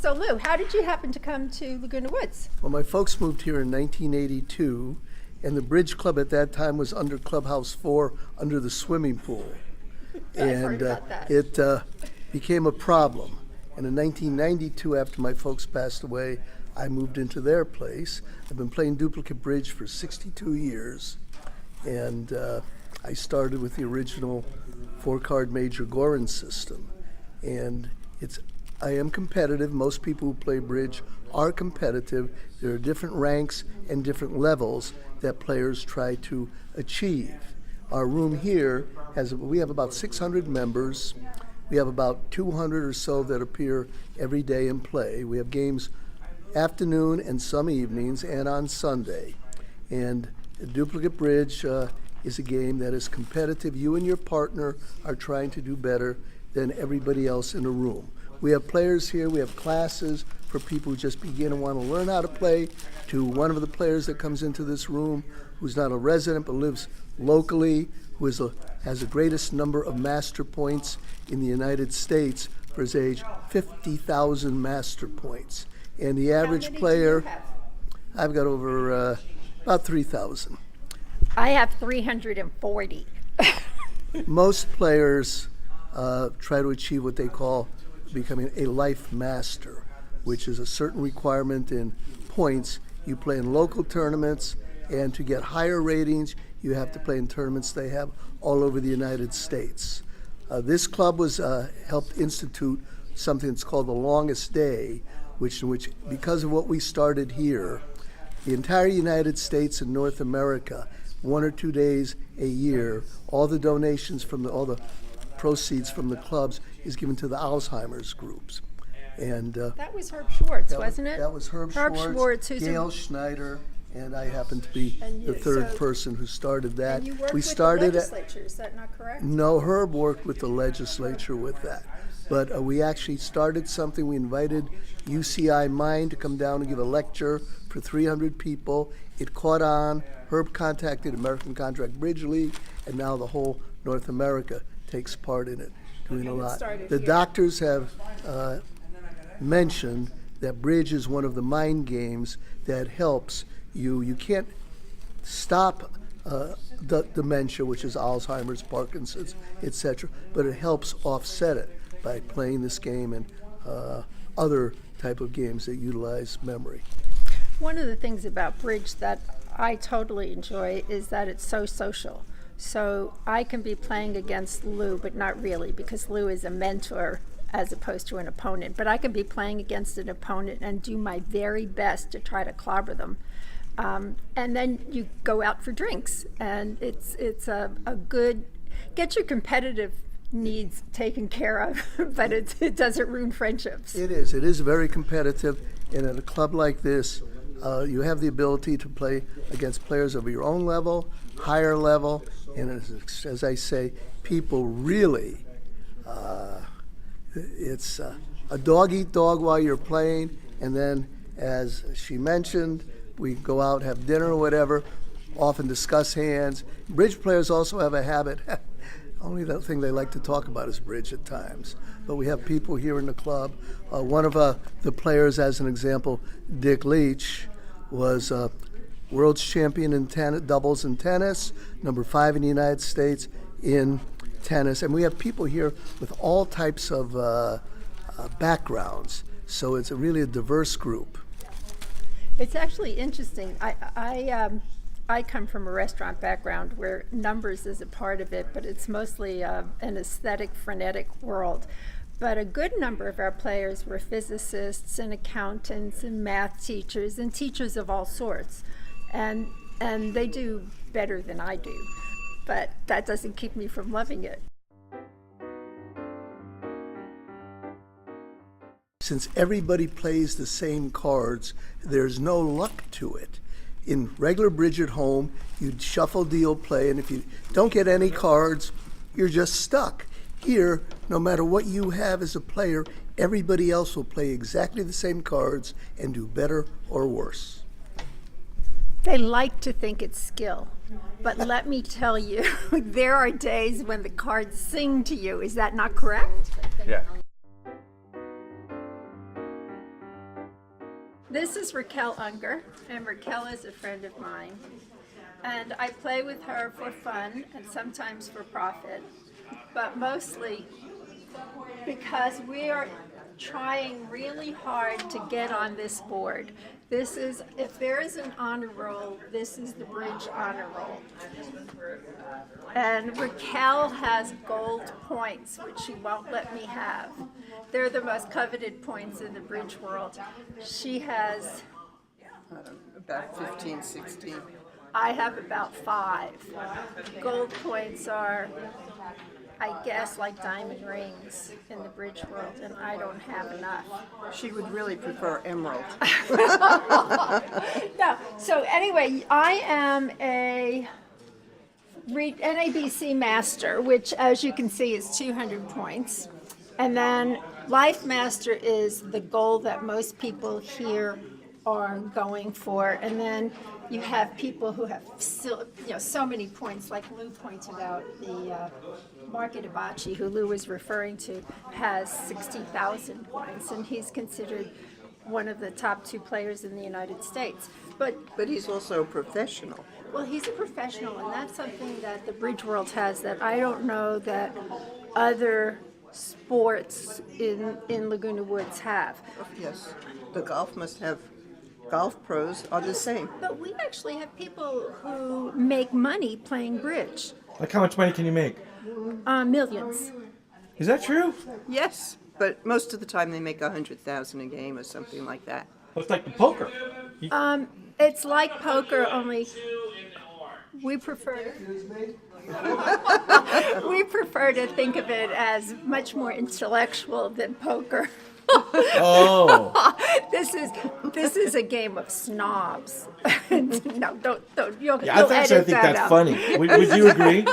So Lou, how did you happen to come to Laguna Woods? Well, my folks moved here in 1982, and the bridge club at that time was under Clubhouse 4, under the swimming pool. Heard about that. It became a problem. And in 1992, after my folks passed away, I moved into their place. I've been playing duplicate bridge for 62 years, and I started with the original 4-card Major Gorin system. And I am competitive. Most people who play bridge are competitive. There are different ranks and different levels that players try to achieve. Our room here we have about 600 members. We have about 200 or so that appear every day and play. We have games afternoon and some evenings and on Sunday. And duplicate bridge is a game that is competitive. You and your partner are trying to do better than everybody else in the room. We have players here, we have classes for people who just begin and want to learn how to play, to one of the players that comes into this room who's not a resident but lives locally, who has the greatest number of master points in the United States for his age, 50,000 master points. And the average player, Do you have? I've got over about 3,000. I have 340. Most players try to achieve what they call becoming a life master, which is a certain requirement in points. You play in local tournaments, and to get higher ratings, you have to play in tournaments they have all over the United States. This club was helped institute something that's called the Longest Day, which because of what we started here, the entire United States and North America, 1 or 2 days a year, all the donations from all the proceeds from the clubs is given to the Alzheimer's groups. And That was Herb Schwartz, wasn't it? That was Herb Schwartz, Gail Schneider, and I happen to be the third person who started that. And you worked We with started the legislature, is that not correct? No, Herb worked with the legislature with that. But we actually started something. We invited UCI Mind to come down and give a lecture for 300 people. It caught on. Herb contacted American Contract Bridge League, and now the whole North America takes part in it, doing a lot. The doctors have mentioned that bridge is one of the mind games that helps you. You can't stop the dementia, which is Alzheimer's, Parkinson's, etc., but it helps offset it by playing this game and other type of games that utilize memory. One of the things about bridge that I totally enjoy is that it's so social. So I can be playing against Lou, but not really, because Lou is a mentor as opposed to an opponent. But I can be playing against an opponent and do my very best to try to clobber them. And then you go out for drinks, and it's a good, get your competitive needs taken care of, but it doesn't ruin friendships. It is very competitive, and at a club like this, you have the ability to play against players of your own level, higher level, and as I say, people really, it's a dog eat dog while you're playing, and then as she mentioned, we go out, have dinner or whatever, often discuss hands. Bridge players also have a habit, only the thing they like to talk about is bridge at times. But we have people here in the club. One of the players, as an example, Dick Leach, was world's champion in doubles in tennis, number 5 in the United States in tennis. And we have people here with all types of backgrounds. So it's really a diverse group. It's actually interesting. I come from a restaurant background where numbers is a part of it, but it's mostly an aesthetic, frenetic world. But a good number of our players were physicists and accountants and math teachers and teachers of all sorts. And they do better than I do. But that doesn't keep me from loving it. Since everybody plays the same cards, there's no luck to it. In regular bridge at home, you'd shuffle, deal, play, and if you don't get any cards, you're just stuck. Here, no matter what you have as a player, everybody else will play exactly the same cards and do better or worse. They like to think it's skill, but let me tell you, there are days when the cards sing to you. Is that not correct? Yeah. This is Raquel Unger, and Raquel is a friend of mine. And I play with her for fun and sometimes for profit, but mostly because we are trying really hard to get on this board. This is, if there is an honor roll, this is the bridge honor roll. And Raquel has gold points, which she won't let me have. They're the most coveted points in the bridge world. She has, About 15, 16. I have about 5. Gold points are, I guess, like diamond rings in the bridge world, and I don't have enough. She would really prefer emerald. No, so anyway, I am a NABC Master, which, as you can see, is 200 points. And then Life Master is the goal that most people here are going for. And then you have people who have so many points, like Lou pointed out. The Mark Itabachi, who Lou was referring to, has 60,000 points, and he's considered one of the top 2 players in the United States. But He's also a professional. well, he's a professional, and that's something that the bridge world has that I don't know that other sports in Laguna Woods have. Yes. The golf must have, golf pros are the same. But we actually have people who make money playing bridge. Like how much money can you make? Millions. Is that true? Yes, but most of the time they make 100,000 a game or something like that. Well, it's like the poker. It's like poker, only we prefer we prefer to think of it as much more intellectual than poker. Oh. This is a game of snobs. No, don't. You'll Yeah, I edit actually think that that's out. funny. Would you agree?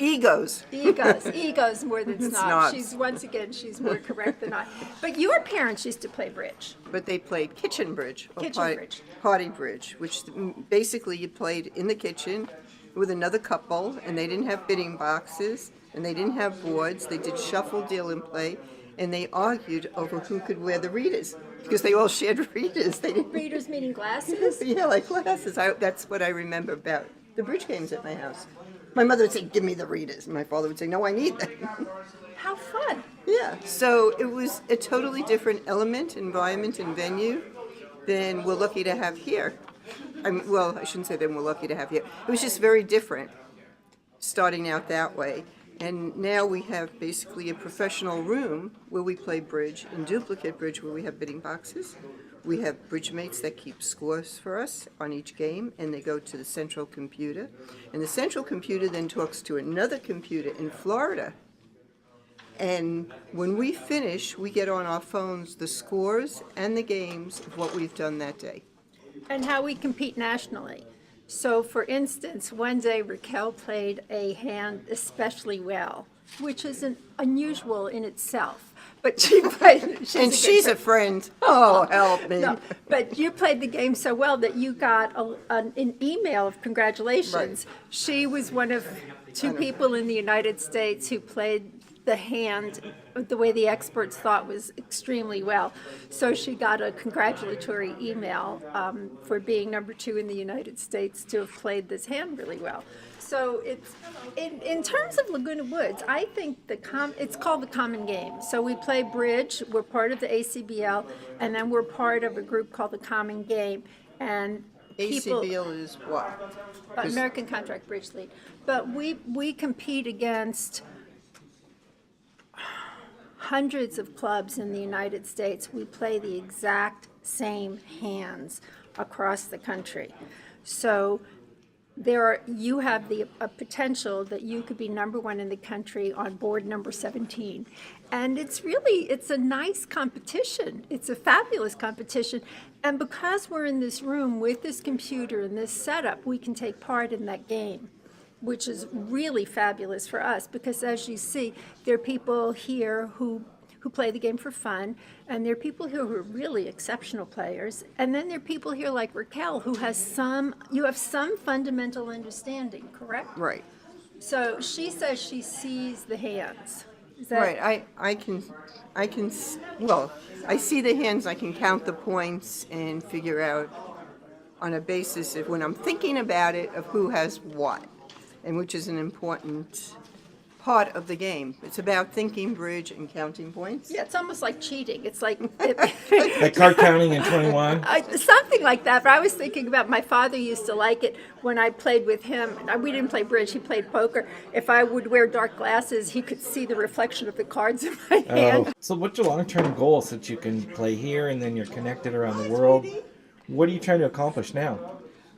Egos. Egos more than snobs. Snobs. She's more correct than I. But your parents used to play bridge. But they played kitchen bridge. Or Kitchen bridge. Party bridge, which basically you played in the kitchen with another couple, and they didn't have bidding boxes, and they didn't have boards. They did shuffle, deal, and play, and they argued over who could wear the readers, because they all shared readers. They didn't. Readers meaning glasses. Yeah, like glasses. That's what I remember about the bridge games at my house. My mother would say, "Give me the readers," and my father would say, "No, I need them." How fun. Yeah, so it was a totally different element, environment, and venue than we're lucky to have here. Well, I shouldn't say than we're lucky to have here. It was just very different, starting out that way. And now we have basically a professional room where we play bridge and duplicate bridge where we have bidding boxes. We have bridge mates that keep scores for us on each game, and they go to the central computer. And the central computer then talks to another computer in Florida. And when we finish, we get on our phones the scores and the games of what we've done that day. And how we compete nationally. So, for instance, one day Raquel played a hand especially well, which is unusual in itself. But she played. She's a friend. Oh, help me. No, but you played the game so well that you got an email of congratulations. Right. She was one of 2 people in the United States who played the hand the way the experts thought was extremely well. So she got a congratulatory email for being number 2 in the United States to have played this hand really well. So it's in terms of Laguna Woods, I think it's called the Common Game. So we play bridge. We're part of the ACBL, and then we're part of a group called the Common Game. And people, ACBL is what? American Contract Bridge League. But we compete against hundreds of clubs in the United States. We play the exact same hands across the country. So you have a potential that you could be number 1 in the country on board number 17. And it's a nice competition. It's a fabulous competition. And because we're in this room with this computer and this setup, we can take part in that game, which is really fabulous for us because, as you see, there are people here who play the game for fun, and there are people here who are really exceptional players, and then there are people here like Raquel who you have some fundamental understanding, correct? Right. So she says she sees the hands. Is that Right, well, I see the hands, I can count the points and figure out on a basis of when I'm thinking about it of who has what, and which is an important part of the game. It's about thinking bridge and counting points. Yeah, it's almost like cheating. It's like Like card counting in 21? something like that. But I was thinking about my father used to like it when I played with him. We didn't play bridge; he played poker. If I would wear dark glasses, he could see the reflection of the cards in my hand. Oh. So what's your long-term goal since you can play here and then you're connected around the world? What are you trying to accomplish now?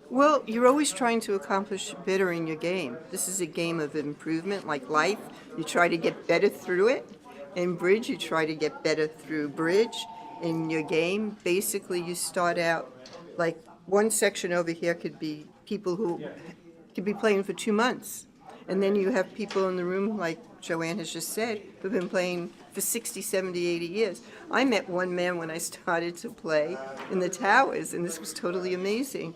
Well, you're always trying to accomplish better in your game. This is a game of improvement, like life. You try to get better through it. In bridge, you try to get better through bridge. In your game, basically, you start out like one section over here could be people who could be playing for 2 months. And then you have people in the room, like Joanne has just said, who've been playing for 60, 70, 80 years. I met one man when I started to play in the Towers, and this was totally amazing.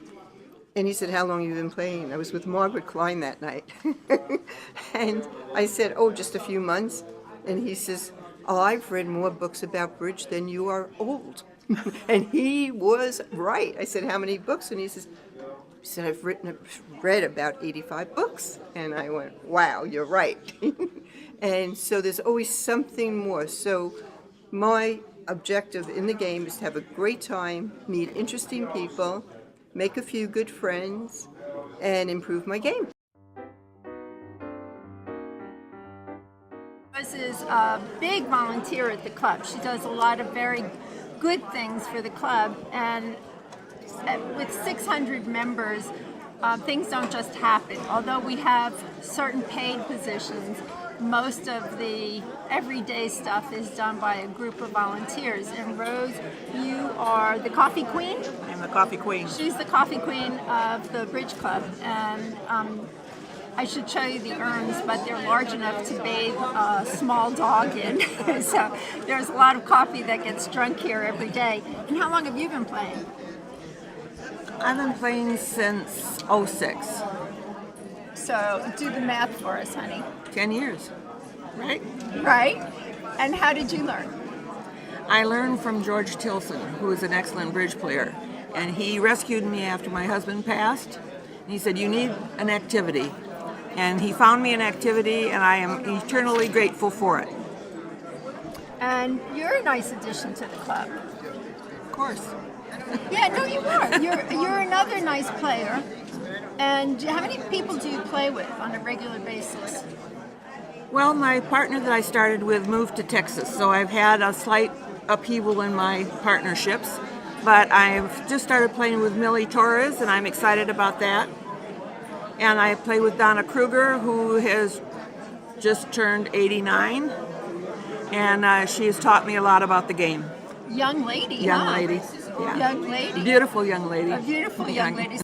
And he said, how long have you been playing? I was with Margaret Klein that night. And I said, oh, just a few months. And he says, oh, I've read more books about bridge than you are old. And he was right. I said, how many books? And he said, I've read about 85 books. And I went, wow, you're right. And so there's always something more. So my objective in the game is to have a great time, meet interesting people, make a few good friends, and improve my game. Liz is a big volunteer at the club. She does a lot of very good things for the club, and with 600 members, things don't just happen. Although we have certain paid positions, most of the everyday stuff is done by a group of volunteers. And Rose, you are the coffee queen? I'm the coffee queen. She's the coffee queen of the Bridge Club, and I should show you the urns, but they're large enough to bathe a small dog in. So there's a lot of coffee that gets drunk here every day. And how long have you been playing? I've been playing since '06, So do the math for us, honey. 10 years, right? Right? And how did you learn? I learned from George Tilson, who is an excellent bridge player. And he rescued me after my husband passed. And he said, you need an activity. And he found me an activity, and I am eternally grateful for it. And you're a nice addition to the club. Of course. Yeah, no, you are. You're another nice player. And how many people do you play with on a regular basis? Well, my partner that I started with moved to Texas, so I've had a slight upheaval in my partnerships. But I've just started playing with Millie Torres, and I'm excited about that. And I play with Donna Kruger, who has just turned 89. And she has taught me a lot about the game. Young lady, Young huh? lady. Yeah. Young lady. Beautiful young lady. A beautiful young lady.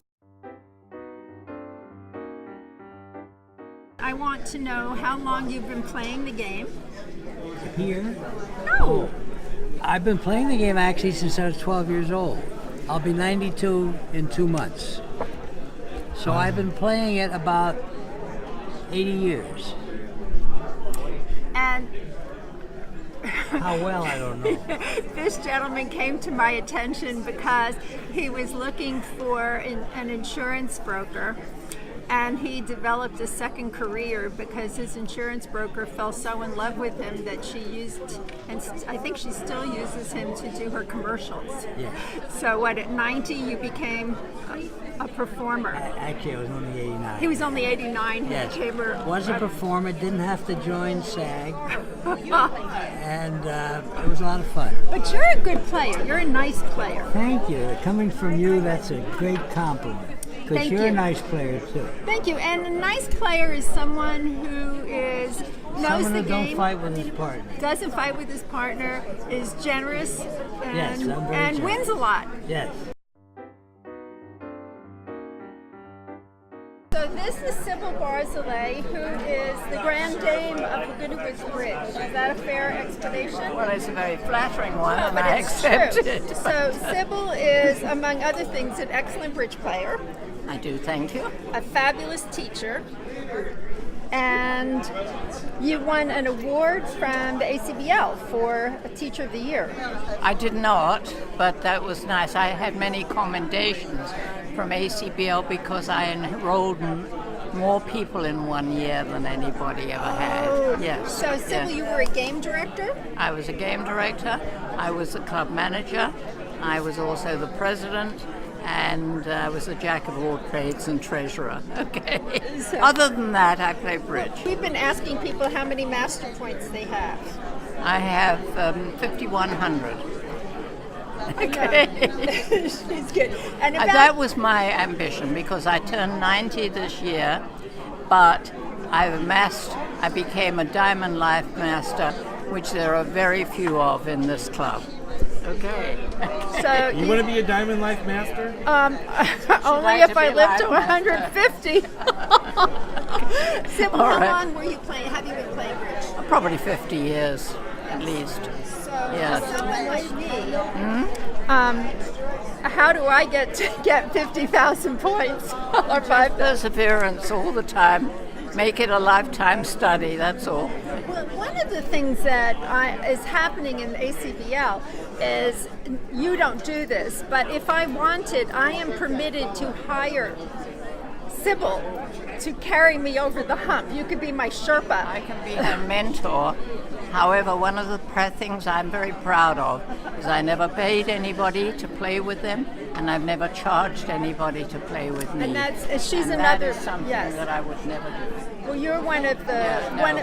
I want to know how long you've been playing the game. Here? No. I've been playing the game actually since I was 12 years old. I'll be 92 in 2 months. So I've been playing it about 80 years. And How well, I don't know. this gentleman came to my attention because he was looking for an insurance broker, and he developed a second career because his insurance broker fell so in love with him that she used, and I think she still uses him to do her commercials. Yeah. So what, at 90 you became a performer? Actually, I was only 89. He was only 89. Yes. He became Was a performer, didn't have to join SAG, and it was a lot of fun. But you're a good player. You're a nice player. Thank you. Coming from you, that's a great compliment. Because Thank you're you. a nice player, too. Thank you. And a nice player is someone who knows Someone the who game, don't fight with his partner. doesn't fight with his partner, is generous, and, Yes, I'm very and generous. wins a lot. Yes. So this is Sybil Barzilay, who is the grand dame of Goodwood's Bridge. Is that a fair explanation? Well, it's a very flattering one, and But I it's accept true. it. So Sybil is, among other things, an excellent bridge player, I do, thank you. a fabulous teacher, And you won an award from the ACBL for a Teacher of the Year. I did not, but that was nice. I had many commendations from ACBL because I enrolled more people in 1 year than anybody ever had. Yes. So, Sybil, you were a game director? I was a game director. I was a club manager. I was also the president. And I was a jack of all trades and treasurer. Okay. Other than that, I play bridge. We've been asking people how many master points they have. I have 5,100. Okay. She's good. And about, That was my ambition because I turned 90 this year, but I became a Diamond Life Master, which there are very few of in this club. Okay. so You want to be a Diamond Life Master? only like if to I be live to live. 150. Sybil, All how right. long were you playing? Have you been playing bridge? Probably 50 years at least. So, Yes. for someone like me, how do I get 50,000 points or 5,000? Perseverance all the time. Make it a lifetime study, that's all. Well, one of the things that is happening in ACBL is you don't do this, but if I wanted, I am permitted to hire Sybil to carry me over the hump. You could be my Sherpa. I can be her mentor. However, one of the things I'm very proud of is I never paid anybody to play with them, and I've never charged anybody to play with me. And she's And another. that is something yes. that I would never do. Well, you're one of the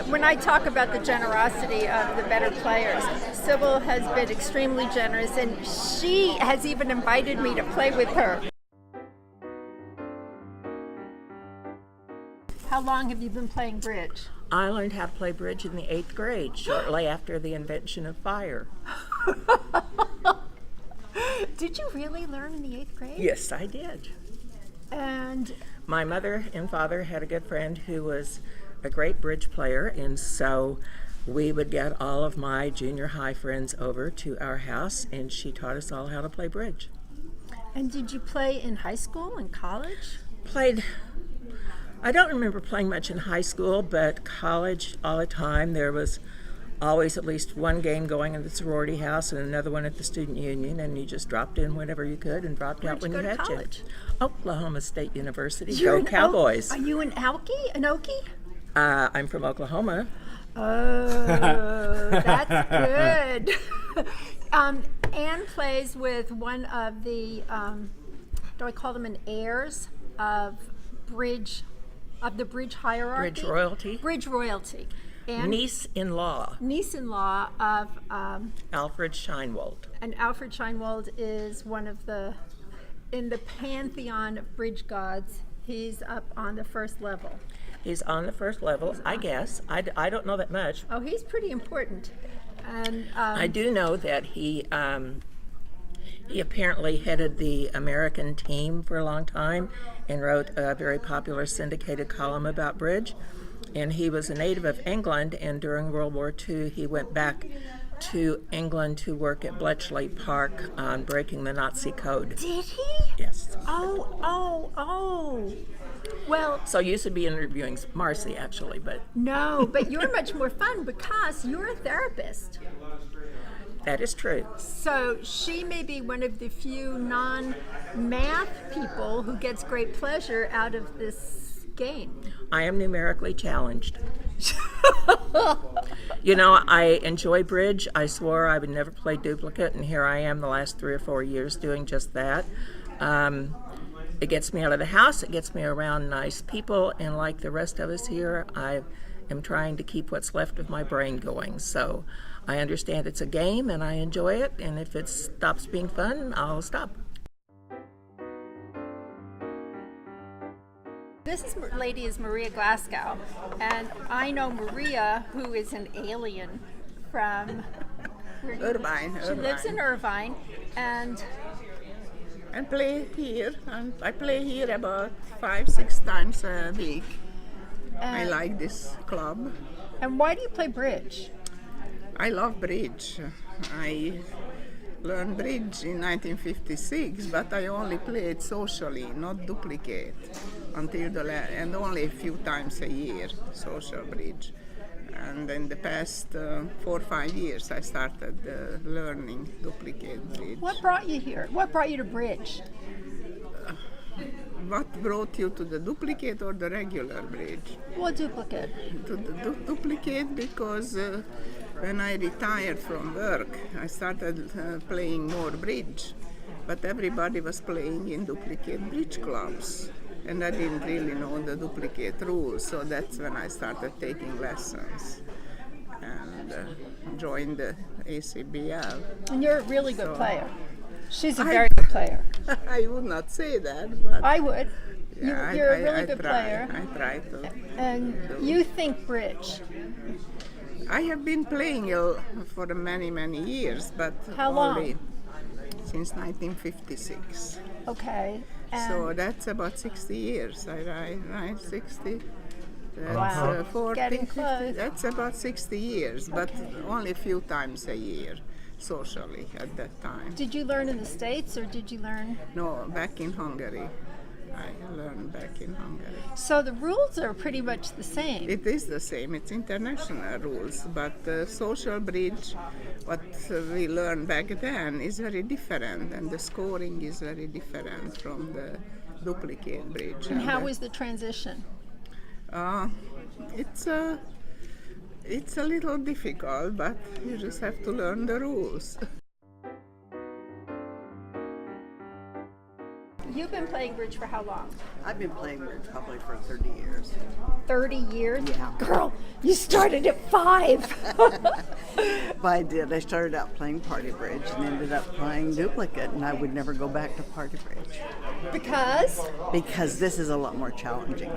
when I talk about the generosity of the better players, Sybil has been extremely generous, and she has even invited me to play with her. How long have you been playing bridge? I learned how to play bridge in the 8th grade, shortly after the invention of fire. Did you really learn in the 8th grade? Yes, I did. And My mother and father had a good friend who was a great bridge player, and so we would get all of my junior high friends over to our house, and she taught us all how to play bridge. did you play in high school and college? I don't remember playing much in high school, but college all the time. There was always at least one game going in the sorority house and another one at the student union, and you just dropped in whenever you could and dropped out when you had college? to. Oklahoma State University. You're Go an Cowboys! Are you an Okie? An Okie? I'm from Oklahoma. Oh, that's good. Anne plays with one of the, do I call them an heirs of the bridge hierarchy? Bridge royalty. Bridge royalty. And Niece-in-law, niece-in-law of, Alfred Scheinwald. and Alfred Scheinwald is one of in the pantheon of bridge gods, he's up on the first level. He's on the first level, I guess. I don't know that much. Oh, he's pretty important. And I do know that he apparently headed the American team for a long time and wrote a very popular syndicated column about bridge. And he was a native of England, and during World War II he went back to England to work at Bletchley Park on breaking the Nazi code. did he? Yes. Oh. Well, So you should be interviewing Marcy, actually, but no, but you're much more fun because you're a therapist. that is true. So she may be one of the few non-math people who gets great pleasure out of this game. I am numerically challenged. You know, I enjoy bridge. I swore I would never play duplicate, and here I am the last 3 or 4 years doing just that. It gets me out of the house, it gets me around nice people, and like the rest of us here, I am trying to keep what's left of my brain going. So I understand it's a game, and I enjoy it, and if it stops being fun, I'll stop. This lady is Maria Glasgow, and I know Maria, who is an alien from Irvine. She lives in Irvine, and play here. And I play here about 5-6 times a week. I like this club. And why do you play bridge? I love bridge. I learned bridge in 1956, but I only played socially, not duplicate, until and only a few times a year, social bridge. And in the past 4 or 5 years, I started learning duplicate bridge. What brought you here? What brought you to bridge? What brought you to the duplicate or the regular bridge? Well, duplicate. To the duplicate because when I retired from work, I started playing more bridge, but everybody was playing in duplicate bridge clubs, and I didn't really know the duplicate rules, so that's when I started taking lessons and joined the ACBL. And you're a really good player. She's a I- very good player. I would not say that, but I would. yeah, You're a I really good try. player. I try to. And you think bridge. I have been playing for many, many years, but How long? only since 1956. Okay. So And that's about 60 years. Right? 60. That's Wow. 40, Getting 50. close. That's about 60 years, but only a few times a year, socially at that time. did you learn in the States or did you learn? No, back in Hungary. I learned back in Hungary. So the rules are pretty much the same. It is the same. It's international rules, but social bridge, what we learned back then, is very different, and the scoring is very different from the duplicate bridge. And how was the transition? It's a little difficult, but you just have to learn the rules. You've been playing bridge for how long? I've been playing bridge probably for 30 years. 30 years? Yeah. Girl, you started at 5. But I did. I started out playing party bridge and ended up playing duplicate, and I would never go back to party bridge because this is a lot more challenging.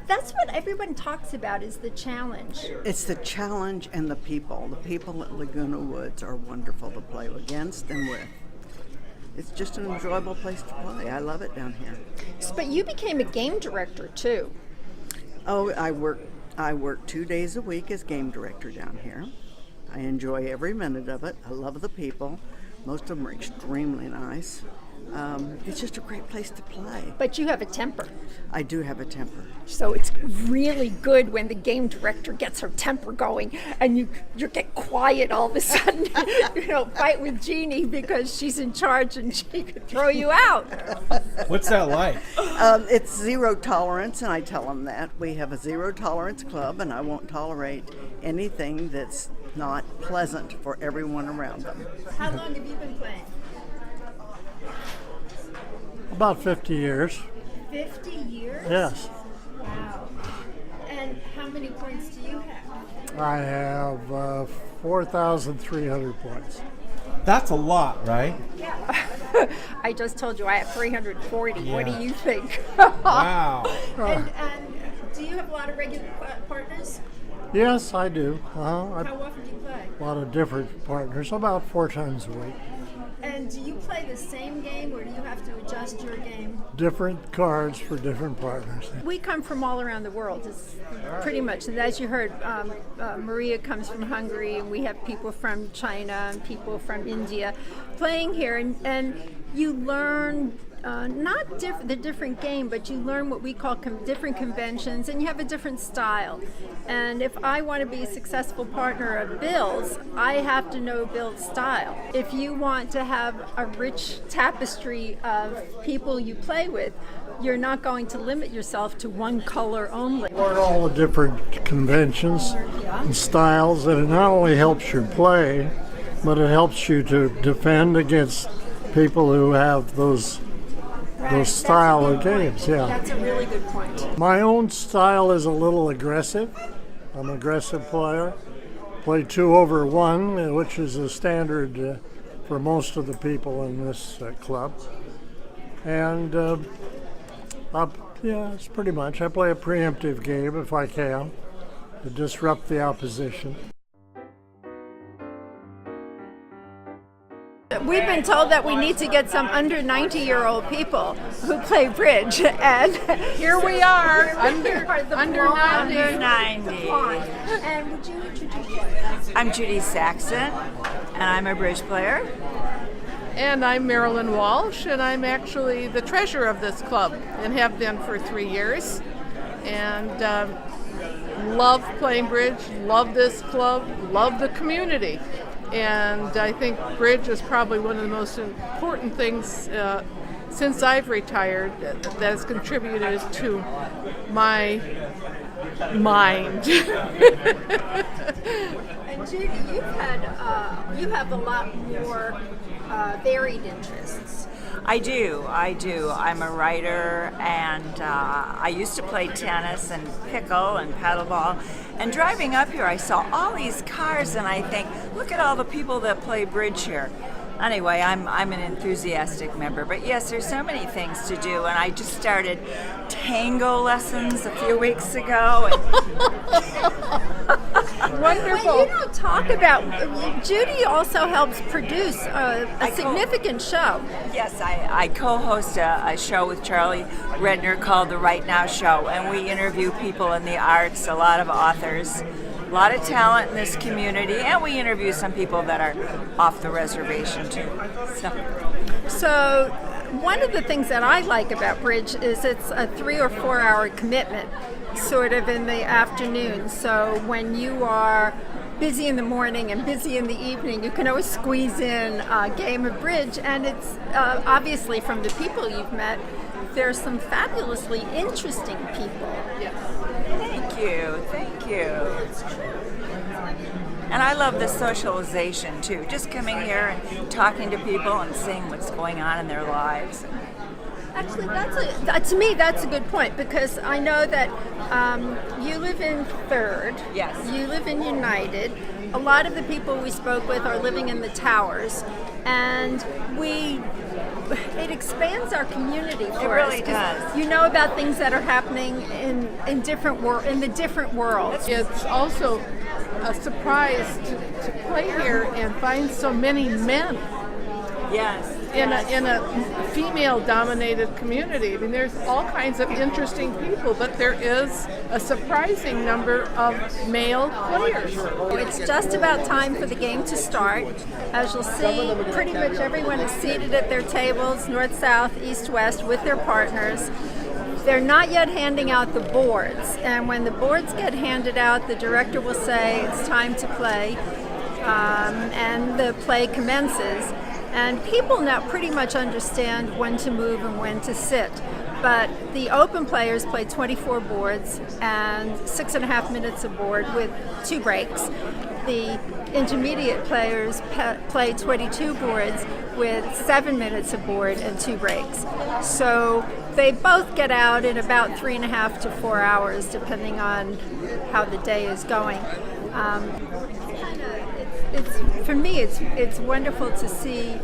That's what everyone talks about is the challenge. It's the challenge and the people. The people at Laguna Woods are wonderful to play against and with. It's just an enjoyable place to play. I love it down here. But you became a game director too. Oh, I work 2 days a week as game director down here. I enjoy every minute of it. I love the people. Most of them are extremely nice. It's just a great place to play. But you have a temper. I do have a temper. So it's really good when the game director gets her temper going and you get quiet all of a sudden. Fight with Jeannie because she's in charge and she could throw you out. What's that like? It's zero tolerance, and I tell them that. We have a zero tolerance club, and I won't tolerate anything that's not pleasant for everyone around them. How long have you been playing? About 50 years. 50 years? Yes. Wow. And how many points do you have? I have 4,300 points. That's a lot, right? Yeah. I just told you I have 340. What do Yeah. you think? Wow. And do you have a lot of regular partners? Yes, I do. How often do you play? A lot of different partners, about 4 times a week. And do you play the same game or do you have to adjust your game? Different cards for different partners. We come from all around the world, it's pretty much. And as you heard, Maria comes from Hungary, and we have people from China and people from India playing here. And you learn not the different game, but you learn what we call different conventions, and you have a different style. And if I want to be a successful partner of Bill's, I have to know Bill's style. If you want to have a rich tapestry of people you play with, you're not going to limit yourself to one color only. Learn all the different conventions and styles, and it not only helps you play, but it helps you to defend against people who have those style of games. Yeah. That's a really good point. My own style is a little aggressive. I'm an aggressive player. Play 2 over 1, which is a standard for most of the people in this club. And it's pretty much. I play a preemptive game if I can to disrupt the opposition. We've been told that we need to get some under 90-year-old people who play bridge, and here we are, under 90. And would you introduce yourself? I'm Judy Saxon, and I'm a bridge player. And I'm Marilyn Walsh, and I'm actually the treasurer of this club and have been for 3 years. And love playing bridge, love this club, love the community. And I think bridge is probably one of the most important things since I've retired that has contributed to my mind. And Judy, you have a lot more varied interests. I do. I'm a writer, and I used to play tennis and pickle and paddleball. And driving up here, I saw all these cars, and I think, look at all the people that play bridge here. Anyway, I'm an enthusiastic member, but yes, there's so many things to do, and I just started tango lessons a few weeks ago. Wonderful. Well, you don't talk about. Judy also helps produce a significant show. Yes, I co-host a show with Charlie Redner called The Right Now Show, and we interview people in the arts, a lot of authors, a lot of talent in this community, and we interview some people that are off the reservation too. So one of the things that I like about bridge is it's a 3 or 4 hour commitment, sort of in the afternoon. So when you are busy in the morning and busy in the evening, you can always squeeze in a game of bridge. And it's obviously, from the people you've met, there's some fabulously interesting people. Thank you. And I love the socialization too, just coming here and talking to people and seeing what's going on in their lives. Actually, to me, that's a good point, because I know that you live in Third. Yes. You live in United. A lot of the people we spoke with are living in the towers, and it expands our community for us. It really does. You know about things that are happening in the different worlds. It's also a surprise to play here and find so many men. Yes. In a female-dominated community. I mean, there's all kinds of interesting people, but there is a surprising number of male players. It's just about time for the game to start. As you'll see, pretty much everyone is seated at their tables, north, south, east, west, with their partners. They're not yet handing out the boards, and when the boards get handed out, the director will say it's time to play, and the play commences. And people now pretty much understand when to move and when to sit. But the open players play 24 boards and 6.5 minutes a board with 2 breaks. The intermediate players play 22 boards with 7 minutes a board and 2 breaks. So they both get out in about 3.5 to 4 hours, depending on how the day is going. For me, it's wonderful to see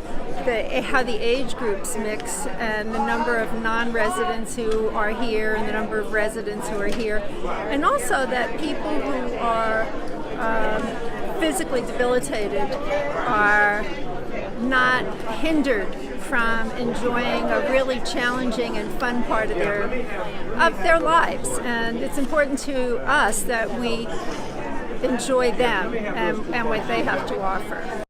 how the age groups mix, and the number of non-residents who are here and the number of residents who are here, and also that people who are physically debilitated are not hindered from enjoying a really challenging and fun part of their lives. And it's important to us that we enjoy them and what they have to offer.